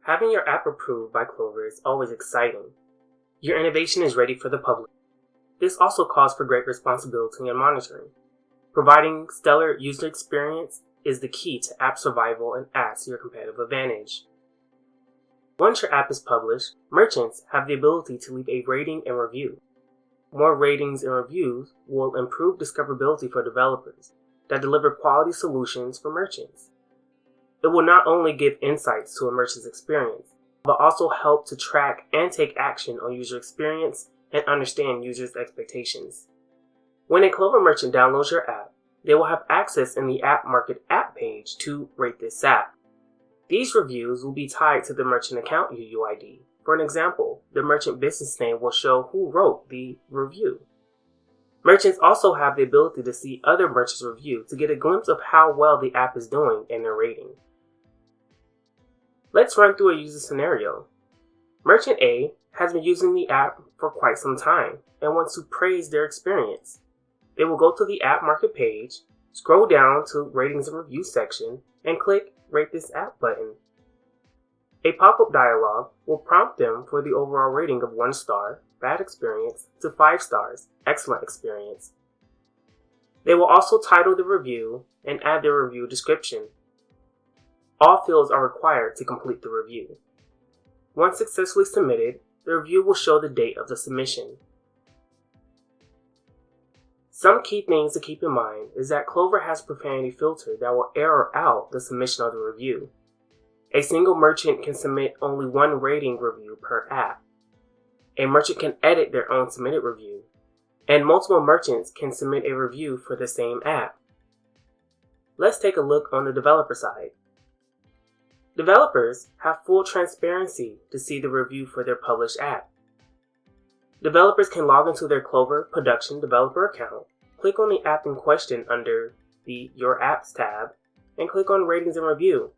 Having your app approved by Clover is always exciting. Your innovation is ready for the public. This also calls for great responsibility and monitoring. Providing stellar user experience is the key to app survival and adds to your competitive advantage. Once your app is published, merchants have the ability to leave a rating and review. More ratings and reviews will improve discoverability for developers that deliver quality solutions for merchants. It will not only give insights to a merchant's experience, but also help to track and take action on user experience and understand users' expectations. When a Clover merchant downloads your app, they will have access in the App Market app page to rate this app. These reviews will be tied to the merchant account UUID. For an example, the merchant business name will show who wrote the review. Merchants also have the ability to see other merchants' reviews to get a glimpse of how well the app is doing in their rating. Let's run through a user scenario. Merchant A has been using the app for quite some time and wants to praise their experience. They will go to the App Market page, scroll down to Ratings and Reviews section, and click Rate This App button. A pop-up dialog will prompt them for the overall rating of 1 star, bad experience, to 5 stars, excellent experience. They will also title the review and add their review description. All fields are required to complete the review. Once successfully submitted, the review will show the date of the submission. Some key things to keep in mind is that Clover has a profanity filter that will error out the submission of the review. A single merchant can submit only 1 rating review per app. A merchant can edit their own submitted review, and multiple merchants can submit a review for the same app. Let's take a look on the developer side. Developers have full transparency to see the review for their published app. Developers can log into their Clover Production Developer account, click on the app in question under the Your Apps tab, and click on Ratings and Review.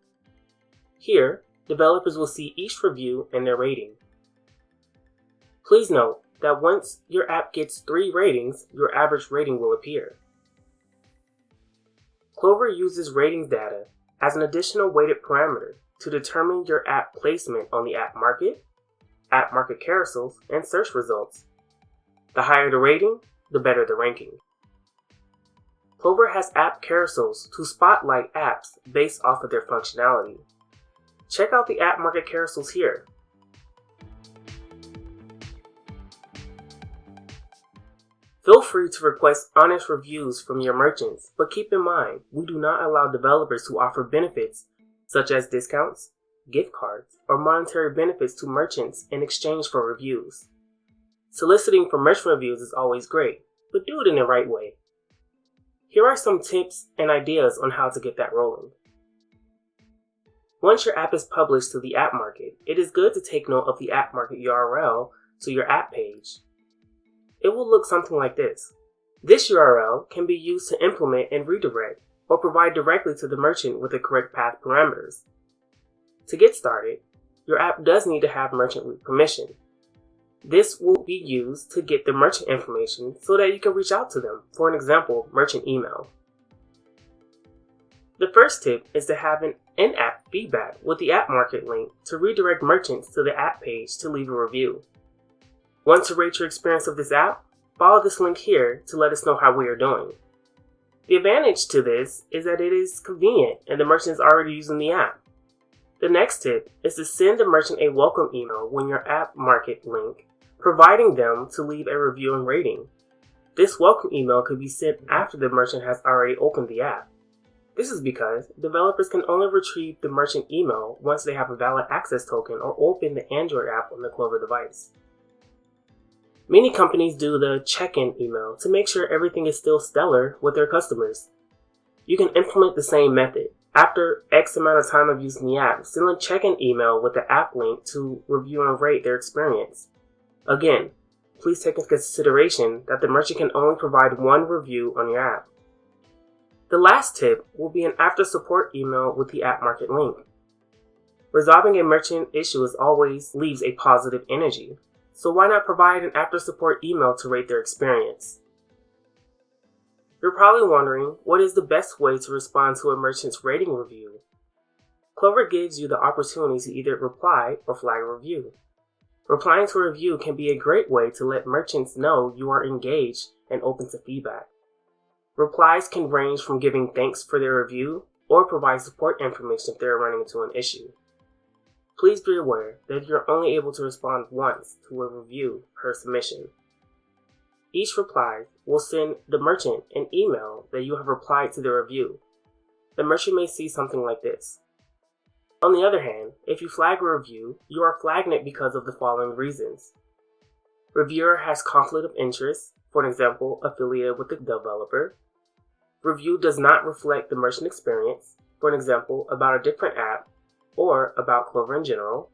Here, developers will see each review and their rating. Please note that once your app gets 3 ratings, your average rating will appear. Clover uses ratings data as an additional weighted parameter to determine your app placement on the App Market carousels, and search results. The higher the rating, the better the ranking. Clover has app carousels to spotlight apps based off of their functionality. Check out the App Market carousels here. Feel free to request honest reviews from your merchants, but keep in mind, we do not allow developers to offer benefits such as discounts, gift cards, or monetary benefits to merchants in exchange for reviews. Soliciting for merchant reviews is always great, but do it in the right way. Here are some tips and ideas on how to get that rolling. Once your app is published to the App Market, it is good to take note of the App Market URL to your app page. It will look something like this. This URL can be used to implement and redirect or provide directly to the merchant with the correct path parameters. To get started, your app does need to have merchant root permission. This will be used to get the merchant information so that you can reach out to them, for an example, merchant email. The first tip is to have an in-app feedback with the App Market link to redirect merchants to the app page to leave a review. Want to rate your experience of this app? Follow this link here to let us know how we are doing. The advantage to this is that it is convenient and the merchant is already using the app. The next tip is to send the merchant a welcome email when your App Market link, providing them to leave a review and rating. This welcome email could be sent after the merchant has already opened the app. This is because developers can only retrieve the merchant email once they have a valid access token or open the Android app on the Clover device. Many companies do the check-in email to make sure everything is still stellar with their customers. You can implement the same method. After X amount of time of using the app, send a check-in email with the app link to review and rate their experience. Again, please take into consideration that the merchant can only provide 1 review on your app. The last tip will be an after support email with the App Market link. Resolving a merchant issue always leaves a positive energy, so why not provide an after support email to rate their experience? You're probably wondering, what is the best way to respond to a merchant's rating review? Clover gives you the opportunity to either reply or flag a review. Replying to a review can be a great way to let merchants know you are engaged and open to feedback. Replies can range from giving thanks for their review or provide support information if they are running into an issue. Please be aware that you're only able to respond once to a review per submission. Each reply will send the merchant an email that you have replied to their review. The merchant may see something like this. On the other hand, if you flag a review, you are flagging it because of the following reasons. Reviewer has conflict of interest, for example, affiliated with the developer. Review does not reflect the merchant experience, for example, about a different app or about Clover in general.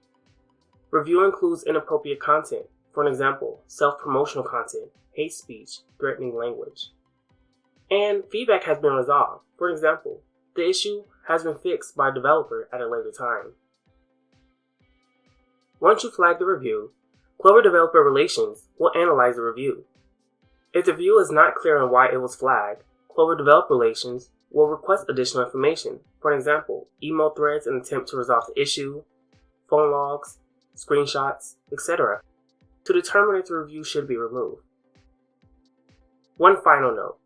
Review includes inappropriate content, for example, self-promotional content, hate speech, threatening language. And feedback has been resolved, for example, the issue has been fixed by a developer at a later time. Once you flag the review, Clover Developer Relations will analyze the review. If the review is not clear on why it was flagged, Clover Developer Relations will request additional information, for example, email threads in an attempt to resolve the issue, phone logs, screenshots, etc., to determine if the review should be removed. One final note.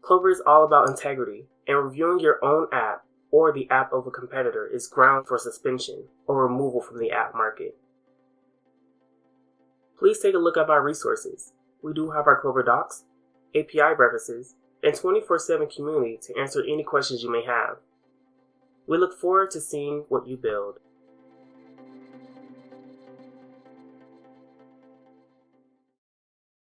Clover is all about integrity, and reviewing your own app or the app of a competitor is ground for suspension or removal from the app market. Please take a look at our resources. We do have our Clover Docs, API references, and 24/7 community to answer any questions you may have. We look forward to seeing what you build.